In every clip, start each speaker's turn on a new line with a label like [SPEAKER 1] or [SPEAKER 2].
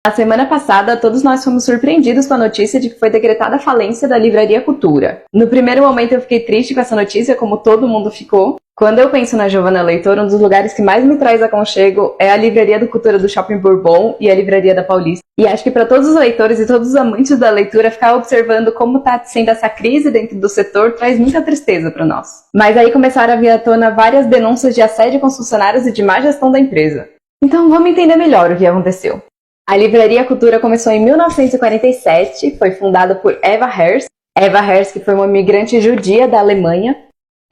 [SPEAKER 1] Na semana passada, todos nós fomos surpreendidos com a notícia de que foi decretada a falência da Livraria Cultura. No primeiro momento eu fiquei triste com essa notícia, como todo mundo ficou. Quando eu penso na Giovana Leitor, um dos lugares que mais me traz aconchego é a Livraria do Cultura do Shopping Bourbon e a Livraria da Paulista. E acho que para todos os leitores e todos os amantes da leitura, ficar observando como está sendo essa crise dentro do setor traz muita tristeza para nós. Mas aí começaram a vir à tona várias denúncias de assédio com os funcionários e de má gestão da empresa. Então vamos entender melhor o que aconteceu. A Livraria Cultura começou em 1947, foi fundada por Eva Herz. Eva Herz, que foi uma imigrante judia da Alemanha.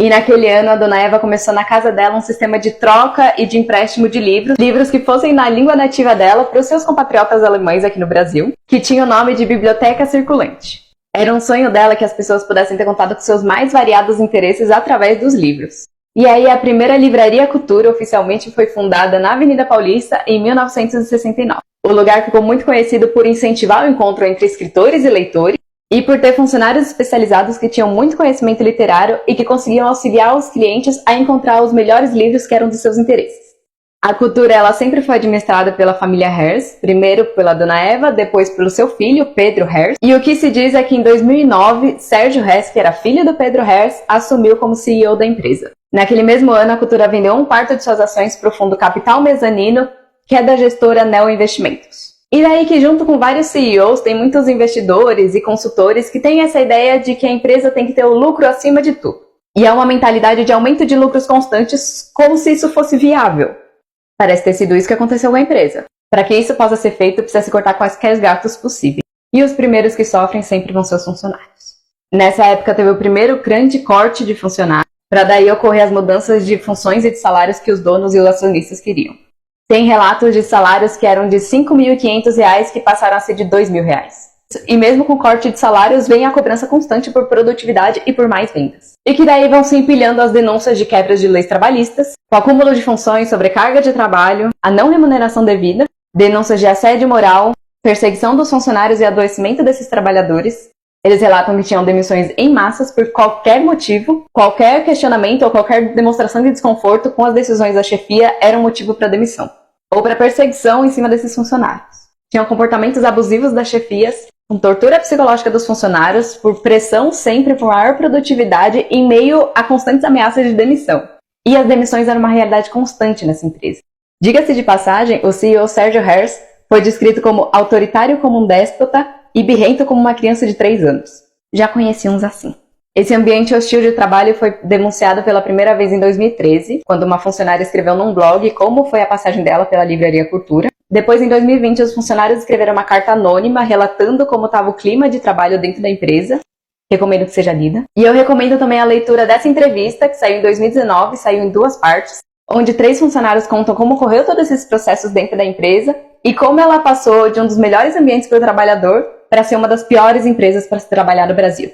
[SPEAKER 1] E naquele ano, a dona Eva começou na casa dela um sistema de troca e de empréstimo de livros que fossem na língua nativa dela para os seus compatriotas alemães aqui no Brasil, que tinha o nome de Biblioteca Circulante. Era um sonho dela que as pessoas pudessem ter contato com seus mais variados interesses através dos livros. E aí, a primeira Livraria Cultura oficialmente foi fundada na Avenida Paulista em 1969. O lugar ficou muito conhecido por incentivar o encontro entre escritores e leitores e por ter funcionários especializados que tinham muito conhecimento literário e que conseguiam auxiliar os clientes a encontrar os melhores livros que eram dos seus interesses. A Cultura ela sempre foi administrada pela família Herz, primeiro pela dona Eva, depois pelo seu filho, Pedro Herz. E o que se diz é que em 2009, Sérgio Herz, que era filho do Pedro Herz, assumiu como CEO da empresa. Naquele mesmo ano, a Cultura vendeu 1/4 de suas ações para o fundo Capital Mezanino, que é da gestora Neo Investimentos. E daí que junto com vários CEOs, tem muitos investidores e consultores que têm essa ideia de que a empresa tem que ter o lucro acima de tudo. E é uma mentalidade de aumento de lucros constantes, como se isso fosse viável. Parece ter sido isso que aconteceu com a empresa. Para que isso possa ser feito, precisa se cortar quaisquer gastos possíveis. E os primeiros que sofrem sempre vão ser os funcionários. Nessa época teve o primeiro grande corte de funcionários, para daí ocorrer as mudanças de funções e de salários que os donos e os acionistas queriam. Tem relatos de salários que eram de R$ 5.500 que passaram a ser de R$ 2.000. E mesmo com o corte de salários, vem a cobrança constante por produtividade e por mais vendas. E que daí vão se empilhando as denúncias de quebras de leis trabalhistas, o acúmulo de funções, sobrecarga de trabalho, a não remuneração devida, denúncias de assédio moral, perseguição dos funcionários e adoecimento desses trabalhadores. Eles relatam que tinham demissões em massas por qualquer motivo, qualquer questionamento ou qualquer demonstração de desconforto com as decisões da chefia era um motivo para demissão, ou para perseguição em cima desses funcionários. Tinham comportamentos abusivos das chefias, com tortura psicológica dos funcionários, por pressão sempre por maior produtividade em meio a constantes ameaças de demissão. E as demissões eram uma realidade constante nessa empresa. Diga-se de passagem, o CEO Sérgio Herz foi descrito como autoritário como um déspota e birrento como uma criança de 3 anos. Já conheci uns assim. Esse ambiente hostil de trabalho foi denunciado pela primeira vez em 2013, quando uma funcionária escreveu num blog como foi a passagem dela pela Livraria Cultura. Depois, em 2020, os funcionários escreveram uma carta anônima relatando como estava o clima de trabalho dentro da empresa. Recomendo que seja lida. E eu recomendo também a leitura dessa entrevista, que saiu em 2019, saiu em 2 partes, onde 3 funcionários contam como ocorreu todos esses processos dentro da empresa e como ela passou de um dos melhores ambientes para o trabalhador para ser uma das piores empresas para se trabalhar no Brasil.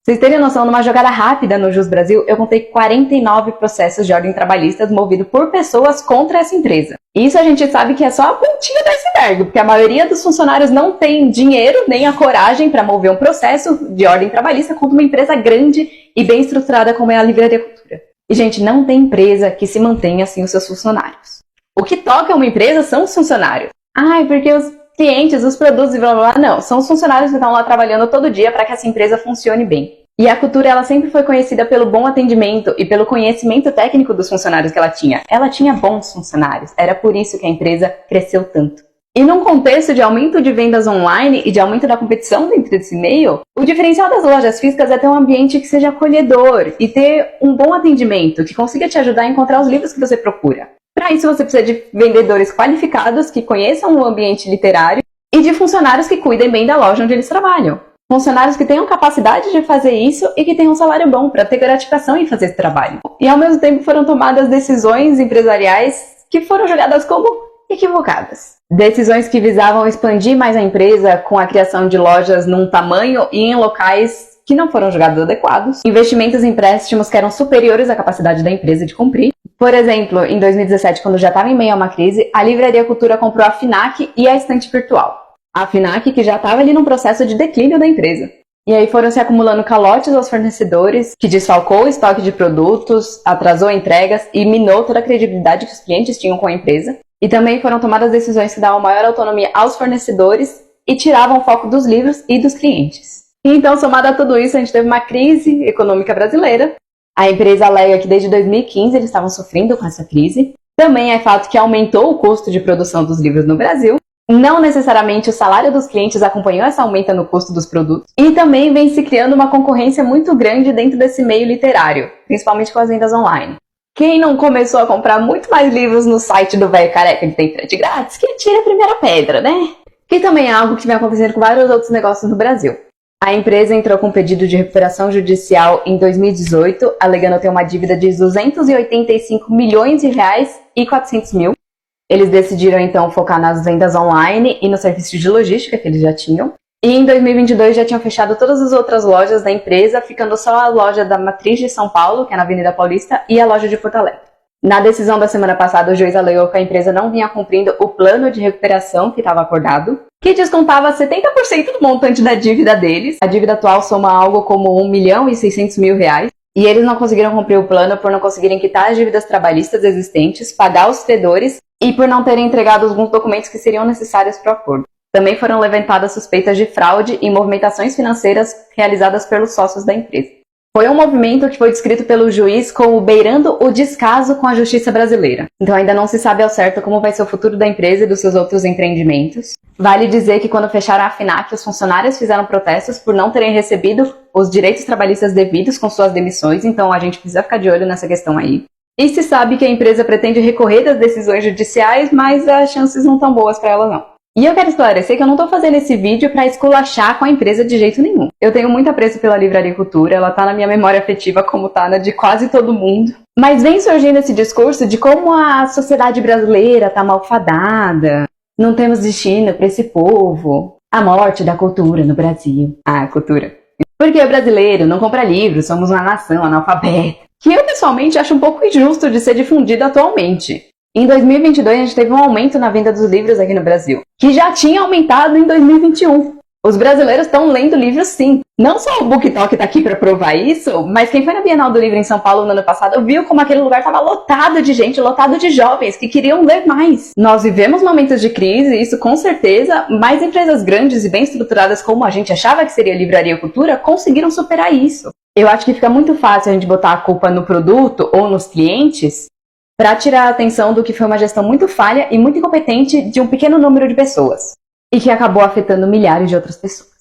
[SPEAKER 1] Vocês terem noção, numa jogada rápida no Jus Brasil, eu contei 49 processos de ordem trabalhista movidos por pessoas contra essa empresa. E isso a gente sabe que é só a pontinha do iceberg, porque a maioria dos funcionários não tem dinheiro nem a coragem para mover um processo de ordem trabalhista contra uma empresa grande e bem estruturada como é a Livraria Cultura. E, gente, não tem empresa que se mantenha assim os seus funcionários. O que toca uma empresa são os funcionários. Ai, porque os clientes, os produtos e blá blá blá. Não, são os funcionários que estão lá trabalhando todo dia para que essa empresa funcione bem. E a Cultura, ela sempre foi conhecida pelo bom atendimento e pelo conhecimento técnico dos funcionários que ela tinha. Ela tinha bons funcionários, era por isso que a empresa cresceu tanto. E num contexto de aumento de vendas online e de aumento da competição dentro desse meio, o diferencial das lojas físicas é ter um ambiente que seja acolhedor e ter um bom atendimento, que consiga te ajudar a encontrar os livros que você procura. Para isso, você precisa de vendedores qualificados que conheçam o ambiente literário e de funcionários que cuidem bem da loja onde eles trabalham. Funcionários que tenham capacidade de fazer isso e que tenham um salário bom para ter gratificação em fazer esse trabalho. E ao mesmo tempo foram tomadas decisões empresariais que foram julgadas como equivocadas. Decisões que visavam expandir mais a empresa com a criação de lojas num tamanho e em locais que não foram julgados adequados. Investimentos em empréstimos que eram superiores à capacidade da empresa de cumprir. Por exemplo, em 2017, quando já estava em meio a uma crise, a Livraria Cultura comprou a Fnac e a Estante Virtual. A Fnac que já estava ali num processo de declínio da empresa. E aí foram se acumulando calotes aos fornecedores, que desfalcou o estoque de produtos, atrasou entregas e minou toda a credibilidade que os clientes tinham com a empresa. E também foram tomadas decisões que davam maior autonomia aos fornecedores e tiravam o foco dos livros e dos clientes. E então, somado a tudo isso, a gente teve uma crise econômica brasileira. A empresa alega que desde 2015 eles estavam sofrendo com essa crise. Também é fato que aumentou o custo de produção dos livros no Brasil. Não necessariamente o salário dos clientes acompanhou essa aumenta no custo dos produtos. E também vem se criando uma concorrência muito grande dentro desse meio literário, principalmente com as vendas online. Quem não começou a comprar muito mais livros no site do Velho Careca, que tem frete grátis, que tira a primeira pedra, né? Que também é algo que vem acontecendo com vários outros negócios no Brasil. A empresa entrou com um pedido de recuperação judicial em 2018, alegando ter uma dívida de 285 milhões de reais e 400 mil. Eles decidiram, então, focar nas vendas online e no serviço de logística que eles já tinham. E em 2022 já tinham fechado todas as outras lojas da empresa, ficando só a loja da Matriz de São Paulo, que é na Avenida Paulista, e a loja de Porto Alegre. Na decisão da semana passada, o juiz alegou que a empresa não vinha cumprindo o plano de recuperação que estava acordado, que descontava 70% do montante da dívida deles. A dívida atual soma algo como 1.600.000 reais. E eles não conseguiram cumprir o plano por não conseguirem quitar as dívidas trabalhistas existentes, pagar os credores e por não terem entregado alguns documentos que seriam necessários para o acordo. Também foram levantadas suspeitas de fraude e movimentações financeiras realizadas pelos sócios da empresa. Foi um movimento que foi descrito pelo juiz como beirando o descaso com a justiça brasileira. Então ainda não se sabe ao certo como vai ser o futuro da empresa e dos seus outros empreendimentos. Vale dizer que quando fecharam a FINAC, os funcionários fizeram protestos por não terem recebido os direitos trabalhistas devidos com suas demissões, então a gente precisa ficar de olho nessa questão aí. E se sabe que a empresa pretende recorrer das decisões judiciais, mas as chances não estão boas para ela não. E eu quero esclarecer que eu não tô fazendo esse vídeo pra esculachar com a empresa de jeito nenhum. Eu tenho muito apreço pela Livraria Cultura, ela tá na minha memória afetiva como tá na de quase todo mundo. Mas vem surgindo esse discurso de como a sociedade brasileira tá malfadada, não temos destino pra esse povo, a morte da cultura no Brasil. Ah, cultura. Porque o brasileiro não compra livros, somos uma nação analfabeta. Que eu pessoalmente acho um pouco injusto de ser difundido atualmente. Em 2022, a gente teve um aumento na venda dos livros aqui no Brasil, que já tinha aumentado em 2021. Os brasileiros estão lendo livros sim. Não só o BookTok está aqui para provar isso, mas quem foi na Bienal do Livro em São Paulo no ano passado viu como aquele lugar estava lotado de gente, lotado de jovens que queriam ler mais. Nós vivemos momentos de crise, isso com certeza, mas empresas grandes e bem estruturadas como a gente achava que seria a Livraria Cultura conseguiram superar isso. Eu acho que fica muito fácil a gente botar a culpa no produto ou nos clientes para tirar a atenção do que foi uma gestão muito falha e muito incompetente de um pequeno número de pessoas, e que acabou afetando milhares de outras pessoas.